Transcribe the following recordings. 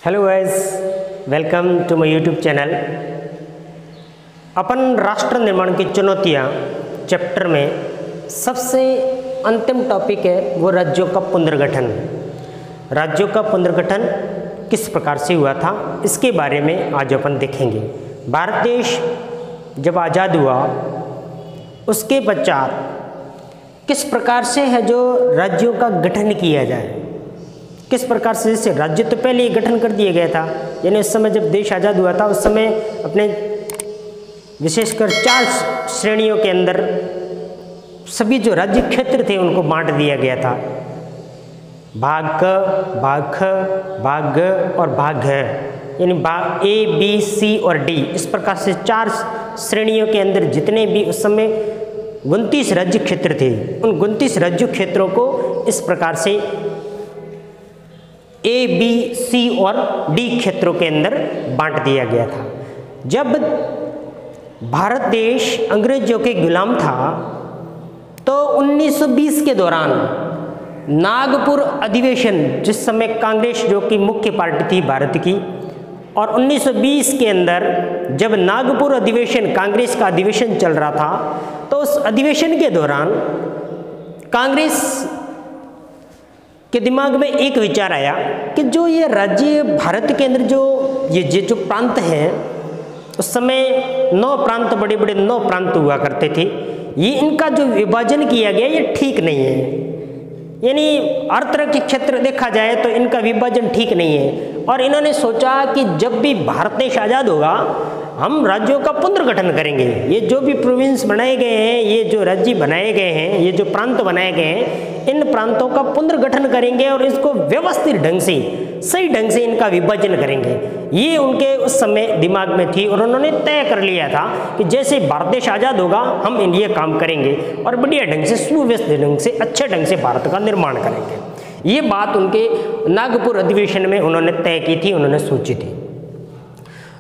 Hello guys, welcome to my YouTube channel. अपन राष्ट्र निर्माण की चुनौतियाँ चैप्टर में सबसे अंतिम टॉपिक है वो राज्यों का पुनर्गठन। राज्यों का पुनर्गठन किस प्रकार से हुआ था इसके बारे में आज अपन देखेंगे। भारत देश जब आज़ाद हुआ उसके पश्चात किस प्रकार से है जो राज्यों का गठन किया जाए, किस प्रकार से, जैसे राज्य तो पहले ही गठन कर दिया गया था, यानी उस समय जब देश आज़ाद हुआ था उस समय अपने विशेषकर 4 श्रेणियों के अंदर सभी जो राज्य क्षेत्र थे उनको बांट दिया गया था। भाग क, भाग ख, भाग ग और भाग घ, यानी भाग ए, बी, सी और डी, इस प्रकार से 4 श्रेणियों के अंदर जितने भी उस समय 29 राज्य क्षेत्र थे, उन 29 राज्य क्षेत्रों को इस प्रकार से ए, बी, सी और डी क्षेत्रों के अंदर बांट दिया गया था। जब भारत देश अंग्रेजों के गुलाम था तो 1920 के दौरान नागपुर अधिवेशन, जिस समय कांग्रेस जो कि मुख्य पार्टी थी भारत की, और 1920 के अंदर जब नागपुर अधिवेशन, कांग्रेस का अधिवेशन चल रहा था, तो उस अधिवेशन के दौरान कांग्रेस के दिमाग में एक विचार आया कि जो ये राज्य भारत के अंदर जो प्रांत हैं, उस समय 9 प्रांत, बड़े बड़े 9 प्रांत हुआ करते थे, ये इनका जो विभाजन किया गया ये ठीक नहीं है। यानी हर तरह के क्षेत्र देखा जाए तो इनका विभाजन ठीक नहीं है। और इन्होंने सोचा कि जब भी भारत देश आज़ाद होगा हम राज्यों का पुनर्गठन करेंगे। ये जो भी प्रोविंस बनाए गए हैं, ये जो राज्य बनाए गए हैं, ये जो प्रांत बनाए गए हैं, इन प्रांतों का पुनर्गठन करेंगे और इसको व्यवस्थित ढंग से, सही ढंग से इनका विभाजन करेंगे। ये उनके उस समय दिमाग में थी और उन्होंने तय कर लिया था कि जैसे भारत देश आज़ाद होगा हम ये काम करेंगे और बढ़िया ढंग से, सुव्यवस्थित ढंग से, अच्छे ढंग से भारत का निर्माण करेंगे। ये बात उनके नागपुर अधिवेशन में उन्होंने तय की थी, उन्होंने सोची थी।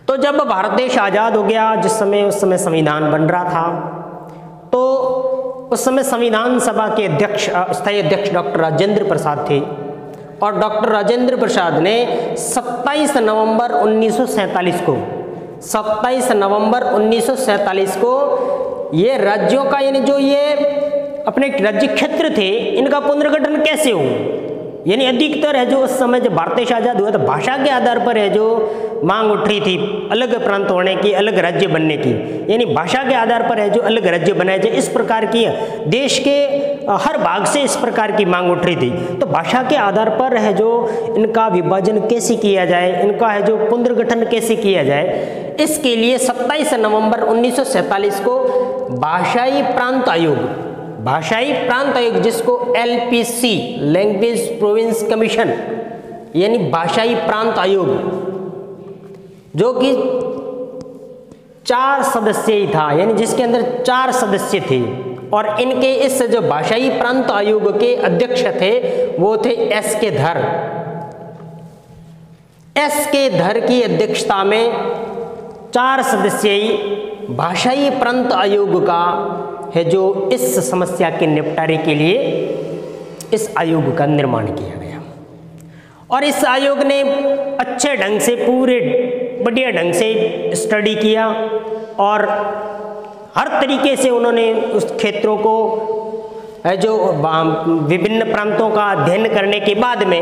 तो जब भारत देश आज़ाद हो गया, उस समय संविधान बन रहा था, तो उस समय संविधान सभा के अध्यक्ष, स्थायी अध्यक्ष डॉक्टर राजेंद्र प्रसाद थे। और डॉक्टर राजेंद्र प्रसाद ने 27 नवंबर 1947 को 27 नवंबर 1947 को ये राज्यों का, यानी जो ये अपने राज्य क्षेत्र थे, इनका पुनर्गठन कैसे हो, यानी अधिकतर है जो उस समय जब भारत देश आज़ाद हुआ तो भाषा के आधार पर है जो मांग उठ रही थी अलग प्रांत होने की, अलग राज्य बनने की, यानी भाषा के आधार पर है जो अलग राज्य बनाए जाए, इस प्रकार की देश के हर भाग से इस प्रकार की मांग उठ रही थी। तो भाषा के आधार पर है जो इनका विभाजन कैसे किया जाए, इनका है जो पुनर्गठन कैसे किया जाए, इसके लिए 27 नवंबर 1947 को भाषाई प्रांत आयोग, जिसको LPC, लैंग्वेज प्रोविंस कमीशन, यानी भाषाई प्रांत आयोग, जो कि 4 सदस्य ही था, यानी जिसके अंदर 4 सदस्य थे। और इनके इस जो भाषाई प्रांत आयोग के अध्यक्ष थे वो थे S.K. धर। S.K. धर की अध्यक्षता में 4 सदस्यीय भाषाई प्रांत आयोग का है जो इस समस्या के निपटारे के लिए इस आयोग का निर्माण किया गया। और इस आयोग ने अच्छे ढंग से, पूरे बढ़िया ढंग से स्टडी किया और हर तरीके से उन्होंने उस क्षेत्रों को है जो विभिन्न प्रांतों का अध्ययन करने के बाद में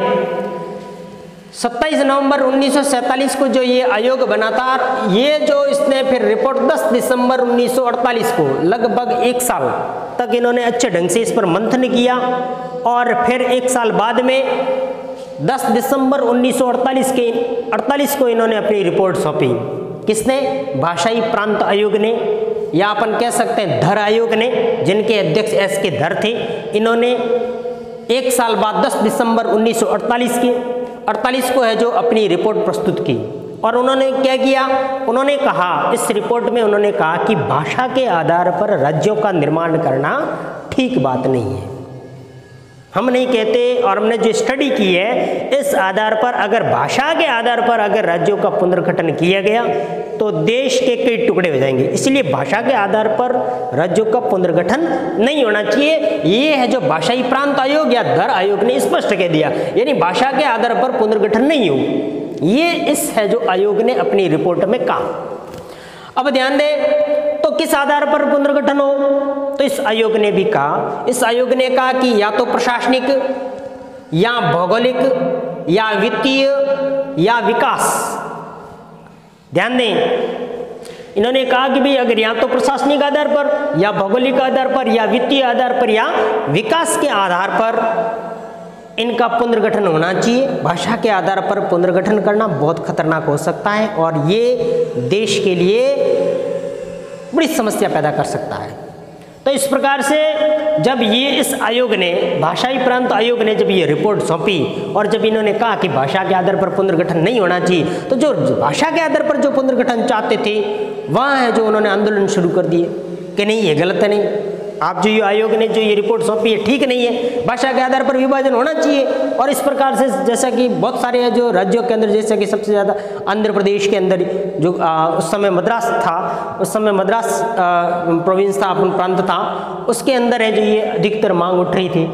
27 नवंबर 1947 को जो ये आयोग बना था, ये जो इसने फिर रिपोर्ट 10 दिसंबर 1948 को, लगभग 1 साल तक इन्होंने अच्छे ढंग से इस पर मंथन किया। और फिर 1 साल बाद में 10 दिसंबर 1948 को इन्होंने अपनी रिपोर्ट सौंपी। किसने? भाषाई प्रांत आयोग ने, या अपन कह सकते हैं धर आयोग ने, जिनके अध्यक्ष S.K. धर थे। इन्होंने 1 साल बाद 10 दिसंबर 1948 को है जो अपनी रिपोर्ट प्रस्तुत की। और उन्होंने क्या किया, उन्होंने कहा, इस रिपोर्ट में उन्होंने कहा कि भाषा के आधार पर राज्यों का निर्माण करना ठीक बात नहीं है। हम नहीं कहते, और हमने जो स्टडी की है इस आधार पर, अगर भाषा के आधार पर अगर राज्यों का पुनर्गठन किया गया तो देश के कई टुकड़े हो जाएंगे। इसलिए भाषा के आधार पर राज्यों का पुनर्गठन नहीं होना चाहिए। ये है जो भाषाई प्रांत आयोग या धर आयोग ने स्पष्ट कह दिया, यानी भाषा के आधार पर पुनर्गठन नहीं हो। ये इस है जो आयोग ने अपनी रिपोर्ट में कहा। अब ध्यान दें तो किस आधार पर पुनर्गठन हो, तो इस आयोग ने भी कहा, इस आयोग ने कहा कि या तो प्रशासनिक या भौगोलिक या वित्तीय या विकास। ध्यान दें, इन्होंने कहा कि भाई अगर या तो प्रशासनिक आधार पर या भौगोलिक आधार पर या वित्तीय आधार पर या विकास के आधार पर इनका पुनर्गठन होना चाहिए। भाषा के आधार पर पुनर्गठन करना बहुत खतरनाक हो सकता है और ये देश के लिए बड़ी समस्या पैदा कर सकता है। तो इस प्रकार से जब ये इस आयोग ने, भाषाई प्रांत आयोग ने जब ये रिपोर्ट सौंपी और जब इन्होंने कहा कि भाषा के आधार पर पुनर्गठन नहीं होना चाहिए, तो जो भाषा के आधार पर जो पुनर्गठन चाहते थे वहाँ है जो उन्होंने आंदोलन शुरू कर दिए कि नहीं ये गलत है, नहीं आप जो ये आयोग ने जो ये रिपोर्ट सौंपी है ठीक नहीं है, भाषा के आधार पर विभाजन होना चाहिए। और इस प्रकार से जैसा कि बहुत सारे हैं जो राज्यों के अंदर, जैसे कि सबसे ज़्यादा आंध्र प्रदेश के अंदर जो उस समय मद्रास था, उस समय मद्रास प्रोविंस था, अपन प्रांत था, उसके अंदर है जो ये अधिकतर मांग उठ रही थी।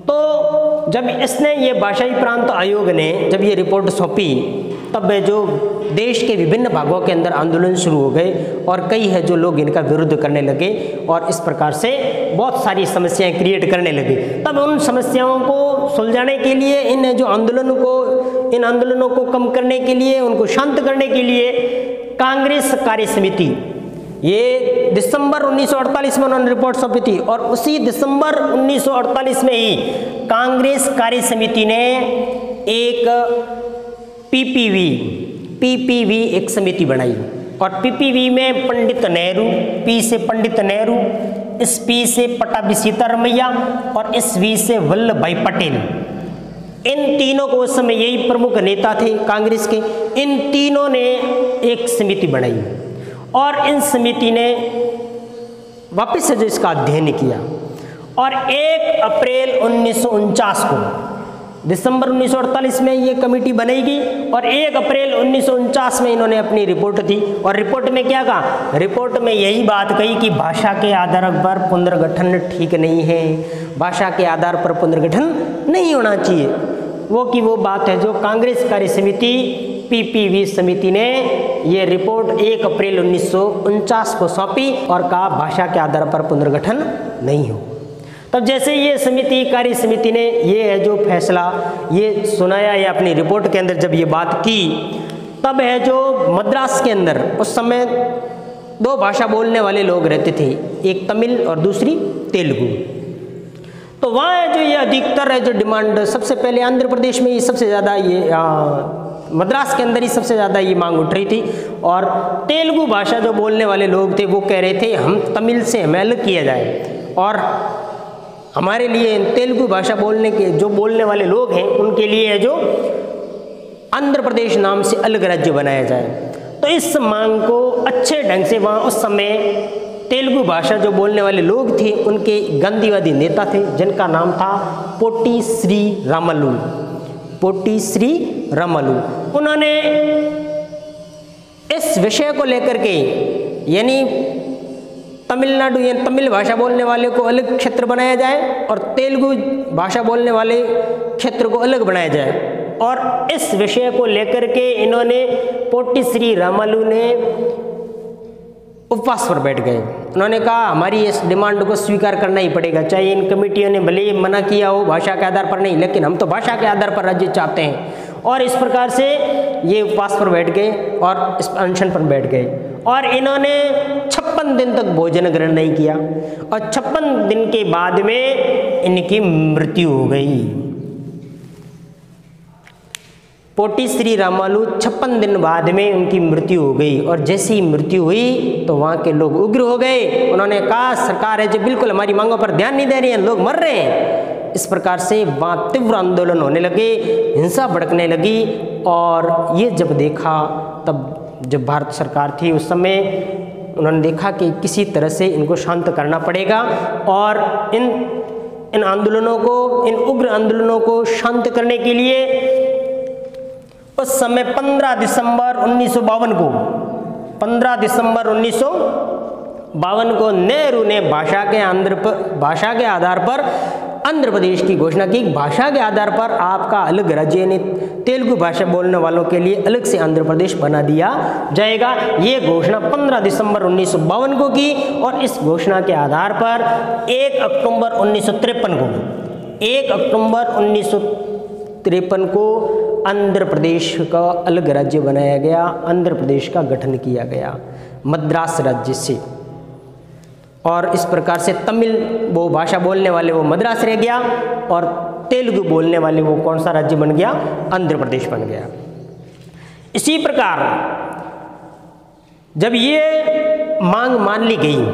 तो जब इसने ये भाषाई प्रांत आयोग ने जब ये रिपोर्ट सौंपी तब जो देश के विभिन्न भागों के अंदर आंदोलन शुरू हो गए और कई है जो लोग इनका विरोध करने लगे और इस प्रकार से बहुत सारी समस्याएं क्रिएट करने लगे। तब उन समस्याओं को सुलझाने के लिए इन आंदोलनों को कम करने के लिए, उनको शांत करने के लिए कांग्रेस कार्य समिति, ये दिसंबर 1948 में उन्होंने रिपोर्ट सौंपी थी और उसी दिसंबर 1948 में ही कांग्रेस कार्य समिति ने एक पीपीवी एक समिति बनाई और पीपीवी में पंडित नेहरू, पी से पंडित नेहरू, इस पी से पट्टाभी सीतारमैया और इस वी से वल्लभ भाई पटेल, इन तीनों को उस समय यही प्रमुख नेता थे कांग्रेस के। इन तीनों ने एक समिति बनाई और इन समिति ने वापस से जो इसका अध्ययन किया और 1 अप्रैल 1949 को, दिसंबर 1948 में ये कमेटी बनेगी और 1 अप्रैल 1949 में इन्होंने अपनी रिपोर्ट दी और रिपोर्ट में क्या कहा, रिपोर्ट में यही बात कही कि भाषा के आधार पर पुनर्गठन ठीक नहीं है, भाषा के आधार पर पुनर्गठन नहीं होना चाहिए। वो बात है जो कांग्रेस कार्य समिति पीपीवी समिति ने ये रिपोर्ट 1 अप्रैल 1949 को सौंपी और कहा भाषा के आधार पर पुनर्गठन नहीं हो। तब जैसे ये समिति, कार्य समिति ने ये है जो फैसला ये सुनाया या अपनी रिपोर्ट के अंदर जब ये बात की, तब है जो मद्रास के अंदर उस समय 2 भाषा बोलने वाले लोग रहते थे, एक तमिल और दूसरी तेलुगु। तो वहाँ है जो ये अधिकतर है जो डिमांड, सबसे पहले आंध्र प्रदेश में ये सबसे ज़्यादा, ये मद्रास के अंदर ही सबसे ज़्यादा ये मांग उठ रही थी और तेलुगु भाषा जो बोलने वाले लोग थे वो कह रहे थे हम तमिल से हमें अलग किया जाए और हमारे लिए तेलुगु भाषा बोलने वाले लोग हैं उनके लिए है जो आंध्र प्रदेश नाम से अलग राज्य बनाया जाए। तो इस मांग को अच्छे ढंग से वहाँ उस समय तेलुगु भाषा जो बोलने वाले लोग थे उनके गांधीवादी नेता थे जिनका नाम था पोट्टी श्री रामालू। उन्होंने इस विषय को लेकर के यानी तमिलनाडु या तमिल भाषा बोलने वाले को अलग क्षेत्र बनाया जाए और तेलुगु भाषा बोलने वाले क्षेत्र को अलग बनाया जाए और इस विषय को लेकर के इन्होंने पोट्टी श्री रामालू ने उपवास पर बैठ गए। उन्होंने कहा हमारी इस डिमांड को स्वीकार करना ही पड़ेगा, चाहे इन कमेटियों ने भले ही मना किया हो भाषा के आधार पर नहीं, लेकिन हम तो भाषा के आधार पर राज्य चाहते हैं। और इस प्रकार से ये उपवास पर बैठ गए और इस अनशन पर बैठ गए और इन्होंने 56 दिन तक भोजन ग्रहण नहीं किया और 56 दिन के बाद में इनकी मृत्यु हो गई। पोट्टी श्री रामालू 56 दिन बाद में उनकी मृत्यु हो गई और जैसे ही मृत्यु हुई तो वहाँ के लोग उग्र हो गए। उन्होंने कहा सरकार है जो बिल्कुल हमारी मांगों पर ध्यान नहीं दे रही है, लोग मर रहे हैं। इस प्रकार से वहाँ तीव्र आंदोलन होने लगे, हिंसा भड़कने लगी और ये जब देखा तब जब भारत सरकार थी उस समय उन्होंने देखा कि किसी तरह से इनको शांत करना पड़ेगा और इन आंदोलनों को, इन उग्र आंदोलनों को शांत करने के लिए उस समय 15 दिसंबर 1952 को नेहरू ने भाषा के आधार पर आंध्र प्रदेश की घोषणा की। भाषा के आधार पर आपका अलग राज्य यानी तेलुगु भाषा बोलने वालों के लिए अलग से आंध्र प्रदेश बना दिया जाएगा। ये घोषणा 15 दिसंबर 1952 को की और इस घोषणा के आधार पर 1 अक्टूबर 1953 को आंध्र प्रदेश का अलग राज्य बनाया गया, आंध्र प्रदेश का गठन किया गया मद्रास राज्य से। और इस प्रकार से तमिल वो भाषा बोलने वाले वो मद्रास रह गया और तेलुगु बोलने वाले वो कौन सा राज्य बन गया, आंध्र प्रदेश बन गया। इसी प्रकार जब ये मांग मान ली गई,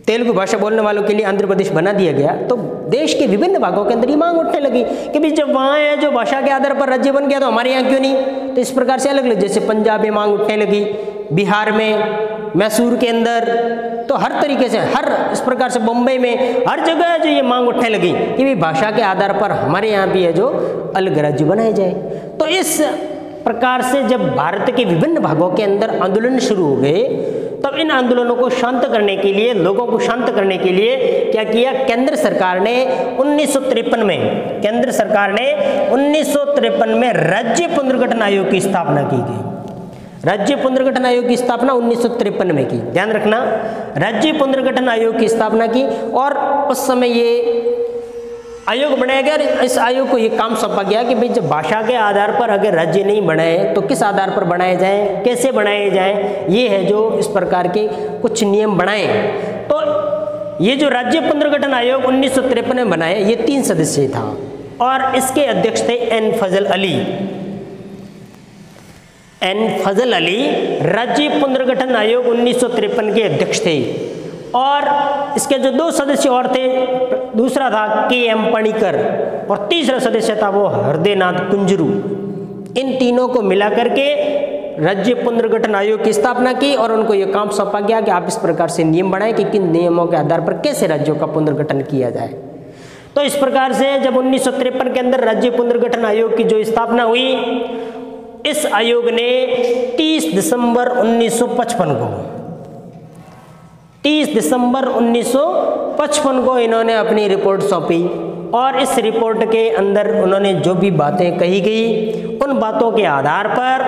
तेलुगु भाषा बोलने वालों के लिए आंध्र प्रदेश बना दिया गया, तो देश के विभिन्न भागों के अंदर ये मांग उठने लगी कि भाई जब वहाँ है जो भाषा के आधार पर राज्य बन गया तो हमारे यहाँ क्यों नहीं। तो इस प्रकार से अलग अलग, जैसे पंजाब में मांग उठने लगी, बिहार में, मैसूर के अंदर, तो हर तरीके से हर इस प्रकार से बम्बई में हर जगह जो ये मांग उठने लगी कि भाई भाषा के आधार पर हमारे यहाँ भी है जो अलग राज्य बनाए जाए। तो इस प्रकार से जब भारत के विभिन्न भागों के अंदर आंदोलन शुरू हो गए, तब इन आंदोलनों को शांत करने के लिए, लोगों को शांत करने के लिए क्या किया, केंद्र सरकार ने 1953 में राज्य पुनर्गठन आयोग की स्थापना की गई। राज्य पुनर्गठन आयोग की स्थापना 1953 में की, ध्यान रखना, राज्य पुनर्गठन आयोग की स्थापना की। और उस समय ये आयोग बनाया गया। इस आयोग को ये काम सौंपा गया कि भाई जब भाषा के आधार पर अगर राज्य नहीं बनाए तो किस आधार पर बनाए जाएं, कैसे बनाए जाएं, ये है जो इस प्रकार के कुछ नियम बनाए। तो ये जो राज्य पुनर्गठन आयोग 1953 में बनाए, ये 3 सदस्य था और इसके अध्यक्ष थे एन फजल अली राज्य पुनर्गठन आयोग 1953 के अध्यक्ष थे। और इसके जो 2 सदस्य और थे, दूसरा था के.एम. पणिकर और तीसरा सदस्य था वो हृदयनाथ कुंजरू। इन तीनों को मिला करके राज्य पुनर्गठन आयोग की स्थापना की और उनको ये काम सौंपा गया कि आप इस प्रकार से नियम बनाएं कि किन नियमों के आधार पर कैसे राज्यों का पुनर्गठन किया जाए। तो इस प्रकार से जब 1953 के अंदर राज्य पुनर्गठन आयोग की जो स्थापना हुई, इस आयोग ने 30 दिसंबर 1955 को इन्होंने अपनी रिपोर्ट सौंपी और इस रिपोर्ट के अंदर उन्होंने जो भी बातें कही गई, उन बातों के आधार पर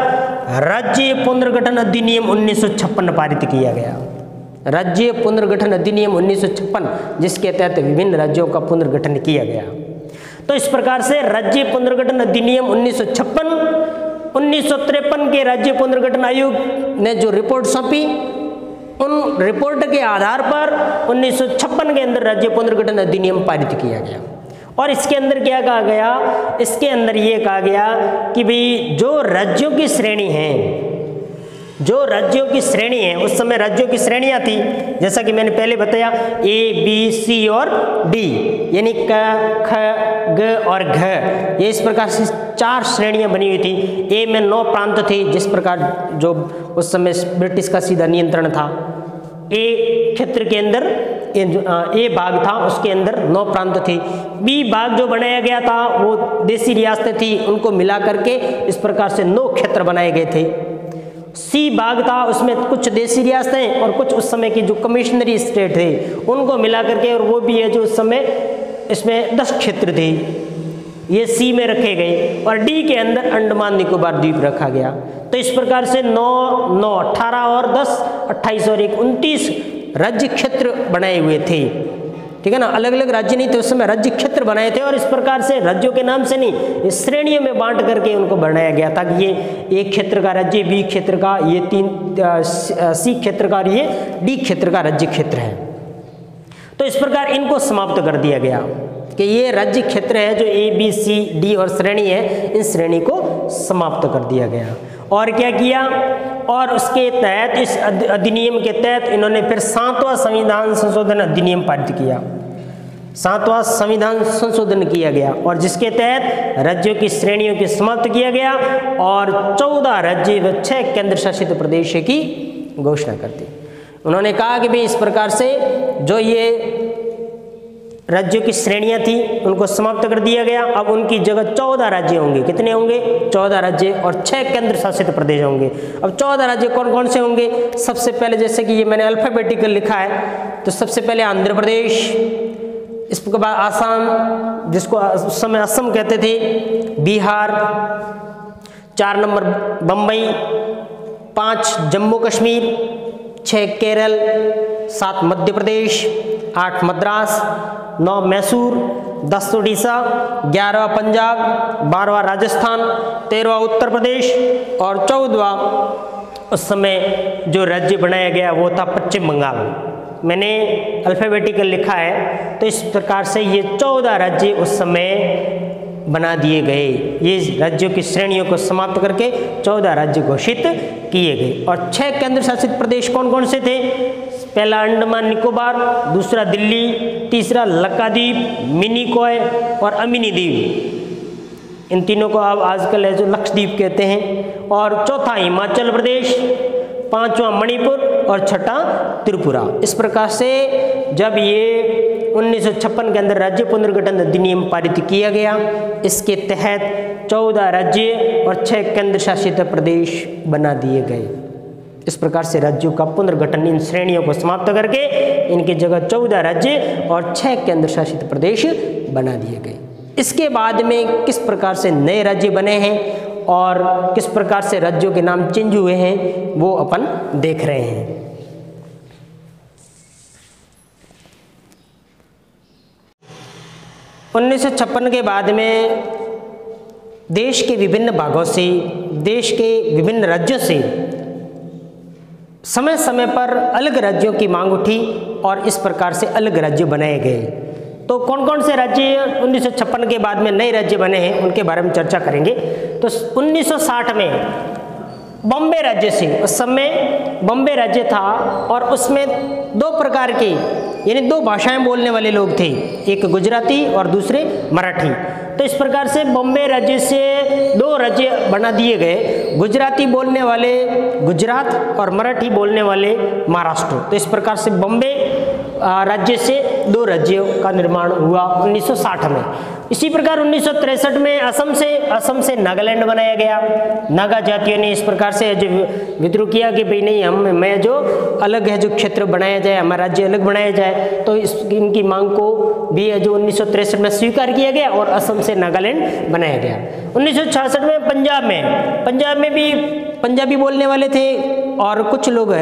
राज्य पुनर्गठन अधिनियम 1956 पारित किया गया। राज्य पुनर्गठन अधिनियम 1956, जिसके तहत विभिन्न राज्यों का पुनर्गठन किया गया। तो इस प्रकार से राज्य पुनर्गठन अधिनियम 1953 के राज्य पुनर्गठन आयोग ने जो रिपोर्ट सौंपी, उन रिपोर्ट के आधार पर 1956 के अंदर राज्य पुनर्गठन अधिनियम पारित किया गया। और इसके अंदर क्या कहा गया, इसके अंदर ये कहा गया कि भाई जो राज्यों की श्रेणी है, उस समय राज्यों की श्रेणियां थी, जैसा कि मैंने पहले बताया, A, B, C और D, यानी क, ख, ग और घ, ये इस प्रकार से 4 श्रेणियां बनी हुई थी। A में 9 प्रांत थे, जिस प्रकार जो उस समय ब्रिटिश का सीधा नियंत्रण था। A क्षेत्र के अंदर A भाग था, उसके अंदर 9 प्रांत थे। B भाग जो बनाया गया था वो देसी रियासतें थी, उनको मिला करके इस प्रकार से 9 क्षेत्र बनाए गए थे। C भाग था, उसमें कुछ देसी रियासतें और कुछ उस समय की जो कमिश्नरी स्टेट थे उनको मिला करके, और वो भी है जो उस समय इसमें 10 क्षेत्र थे, ये C में रखे गए। और D के अंदर अंडमान निकोबार द्वीप रखा गया। तो इस प्रकार से 9, 18 और 10, 28 और 1, 29 राज्य क्षेत्र बनाए हुए थे। ठीक है ना, अलग अलग राज्य नहीं थे उस समय, राज्य क्षेत्र बनाए थे। और इस प्रकार से राज्यों के नाम से नहीं, इस श्रेणियों में बांट करके उनको बनाया गया था कि ये A क्षेत्र का राज्य, B क्षेत्र का, ये 3 C क्षेत्र का और ये D क्षेत्र का राज्य क्षेत्र है। तो इस प्रकार इनको समाप्त कर दिया गया कि ये राज्य क्षेत्र है जो A, B, C, D और श्रेणी है, इन श्रेणी को समाप्त कर दिया गया। और क्या किया, और उसके तहत, इस अधिनियम के तहत इन्होंने फिर 7वां संविधान संशोधन अधिनियम पारित किया। 7वां संविधान संशोधन किया गया और जिसके तहत राज्यों की श्रेणियों की समाप्त किया गया और 14 राज्य व 6 केंद्र शासित प्रदेश की घोषणा कर दी। उन्होंने कहा कि भाई इस प्रकार से जो ये राज्यों की श्रेणियां थी उनको समाप्त कर दिया गया। अब उनकी जगह 14 राज्य होंगे। कितने होंगे? 14 राज्य और 6 केंद्र शासित प्रदेश होंगे। अब 14 राज्य कौन कौन से होंगे? सबसे पहले, जैसे कि ये मैंने अल्फाबेटिकल लिखा है, तो सबसे पहले आंध्र प्रदेश, इसके बाद आसाम, जिसको उस समय असम कहते थे, बिहार, 4 नंबर बम्बई, 5 जम्मू कश्मीर, 6 केरल, 7 मध्य प्रदेश, 8 मद्रास, 9 मैसूर, 10 उड़ीसा, 11वां पंजाब, 12वां राजस्थान, 13वां उत्तर प्रदेश और 14वां उस समय जो राज्य बनाया गया वो था पश्चिम बंगाल। मैंने अल्फ़ाबेटिकल लिखा है, तो इस प्रकार से ये 14 राज्य उस समय बना दिए गए। ये राज्यों की श्रेणियों को समाप्त करके 14 राज्य घोषित किए गए। और 6 केंद्र शासित प्रदेश कौन कौन से थे? पहला अंडमान निकोबार, दूसरा दिल्ली, तीसरा लक्षद्वीप, मिनिकॉय और अमिनी द्वीप। इन तीनों को अब आजकल है जो लक्षद्वीप कहते हैं। और चौथा हिमाचल प्रदेश, 5वां मणिपुर और 6ठा त्रिपुरा। इस प्रकार से जब ये 1956 के अंदर राज्य पुनर्गठन अधिनियम पारित किया गया, इसके तहत 14 राज्य और 6 केंद्र शासित प्रदेश बना दिए गए। इस प्रकार से राज्यों का पुनर्गठन इन श्रेणियों को समाप्त करके इनकी जगह 14 राज्य और 6 केंद्र शासित प्रदेश बना दिए गए। इसके बाद में किस प्रकार से नए राज्य बने हैं और किस प्रकार से राज्यों के नाम चेंज हुए हैं वो अपन देख रहे हैं। उन्नीस सौ 56 के बाद में देश के विभिन्न भागों से, देश के विभिन्न राज्यों से समय समय पर अलग राज्यों की मांग उठी और इस प्रकार से अलग राज्य बनाए गए। तो कौन कौन से राज्य 1956 के बाद में नए राज्य बने हैं उनके बारे में चर्चा करेंगे। तो 1960 में बॉम्बे राज्य से, उस समय बॉम्बे राज्य था और उसमें 2 प्रकार के यानी 2 भाषाएं बोलने वाले लोग थे, एक गुजराती और दूसरे मराठी। तो इस प्रकार से बॉम्बे राज्य से 2 राज्य बना दिए गए, गुजराती बोलने वाले गुजरात और मराठी बोलने वाले महाराष्ट्र। तो इस प्रकार से बॉम्बे राज्य से 2 राज्यों का निर्माण हुआ 1960 में। इसी प्रकार 1963 में असम से नागालैंड बनाया गया। नागा जातियों ने इस प्रकार से जो विद्रोह किया कि भाई नहीं, मैं जो अलग है जो क्षेत्र बनाया जाए, हमारा राज्य अलग बनाया जाए। तो इनकी मांग को भी है जो 1963 में स्वीकार किया गया और असम से नागालैंड बनाया गया। 1966 में पंजाब में भी पंजाबी बोलने वाले थे और कुछ लोग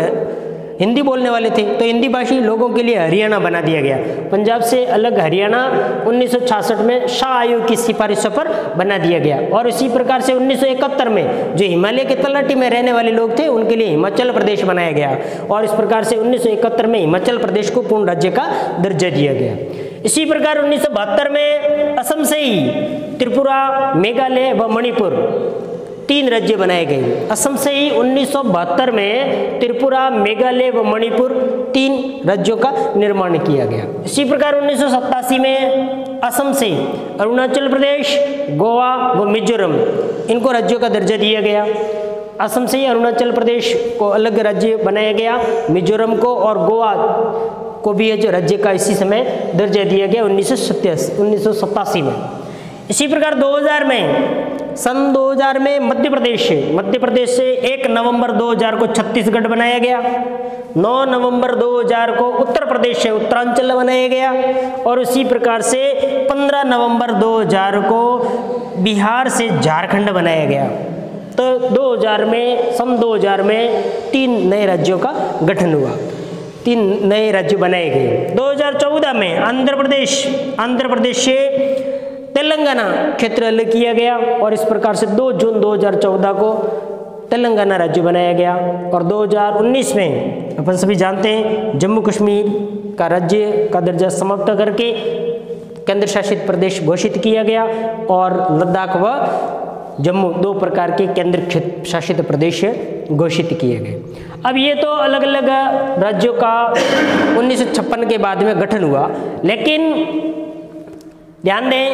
हिंदी बोलने वाले थे, तो हिंदी भाषी लोगों के लिए हरियाणा बना दिया गया। पंजाब से अलग हरियाणा 1966 में शाह आयोग की सिफारिशों पर बना दिया गया। और इसी प्रकार से 1971 में जो हिमालय के तलहटी में रहने वाले लोग थे उनके लिए हिमाचल प्रदेश बनाया गया और इस प्रकार से 1971 में हिमाचल प्रदेश को पूर्ण राज्य का दर्जा दिया गया। इसी प्रकार 1972 में असम से ही त्रिपुरा, मेघालय व मणिपुर 3 राज्य बनाए गए। असम से ही 1972 में त्रिपुरा, मेघालय व मणिपुर 3 राज्यों का निर्माण किया गया। इसी प्रकार 1987 में असम से अरुणाचल प्रदेश, गोवा व मिजोरम इनको राज्यों का दर्जा दिया गया। असम से ही अरुणाचल प्रदेश को अलग राज्य बनाया गया, मिजोरम को और गोवा को भी जो राज्य का इसी समय दर्जा दिया गया 1987 में। इसी प्रकार 2000 में सन 2000 में मध्य प्रदेश से 1 नवंबर 2000 को छत्तीसगढ़ बनाया गया। 9 नवंबर 2000 को उत्तर प्रदेश से उत्तरांचल बनाया गया और उसी प्रकार से 15 नवंबर 2000 को बिहार से झारखंड बनाया गया। तो सन 2000 में 3 नए राज्यों का गठन हुआ, 3 नए राज्य बनाए गए। 2014 में आंध्र प्रदेश से तेलंगाना क्षेत्र अलग किया गया और इस प्रकार से 2 जून 2014 को तेलंगाना राज्य बनाया गया। और 2019 में अपन सभी जानते हैं जम्मू कश्मीर का राज्य का दर्जा समाप्त करके केंद्र शासित प्रदेश घोषित किया गया और लद्दाख व जम्मू 2 प्रकार के केंद्र शासित प्रदेश घोषित किए गए। अब ये तो अलग अलग राज्यों का 1956 के बाद में गठन हुआ, लेकिन ध्यान दें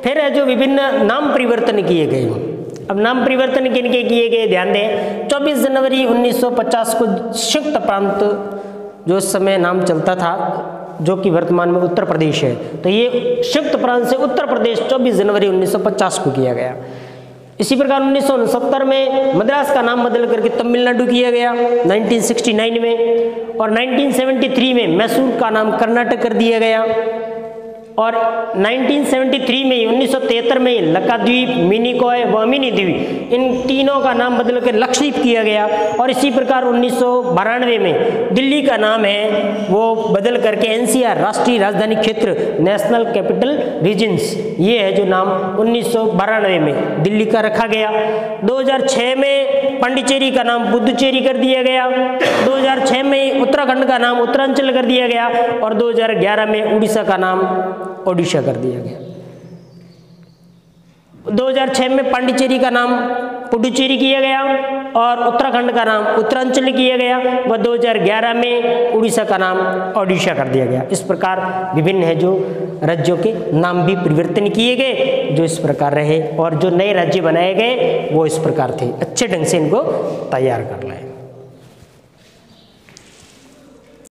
फिर जो विभिन्न नाम परिवर्तन किए गए। अब नाम परिवर्तन किन के किए गए ध्यान दें। 24 जनवरी 1950 को संयुक्त प्रांत जो उस समय नाम चलता था, जो कि वर्तमान में उत्तर प्रदेश है, तो ये संयुक्त प्रांत से उत्तर प्रदेश 24 जनवरी 1950 को किया गया। इसी प्रकार 1969 में मद्रास का नाम बदल करके तमिलनाडु किया गया 1969 में और 1973 में मैसूर का नाम कर्नाटक कर दिया गया। और 1973 में 1973 में लक्षद्वीप, मिनिकॉय व मिनी द्वीप, इन तीनों का नाम बदल कर लक्षद्वीप किया गया। और इसी प्रकार 1992 में दिल्ली का नाम है वो बदल करके एनसीआर, राष्ट्रीय राजधानी क्षेत्र, नेशनल कैपिटल रीजन्स, ये है जो नाम 1992 में दिल्ली का रखा गया। 2006 में पांडिचेरी का नाम पुदुचेरी कर दिया गया। 2006 में उत्तराखंड का नाम उत्तरांचल कर दिया गया और 2011 में उड़ीसा का नाम ओडिशा कर दिया गया। 2006 में पांडिचेरी का नाम पुडुचेरी किया गया और उत्तराखंड का नाम उत्तरांचल किया गया व 2011 में उड़ीसा का नाम ओडिशा कर दिया गया। इस प्रकार विभिन्न है जो राज्यों के नाम भी परिवर्तन किए गए जो इस प्रकार रहे और जो नए राज्य बनाए गए वो इस प्रकार थे। अच्छे ढंग से इनको तैयार कर लें।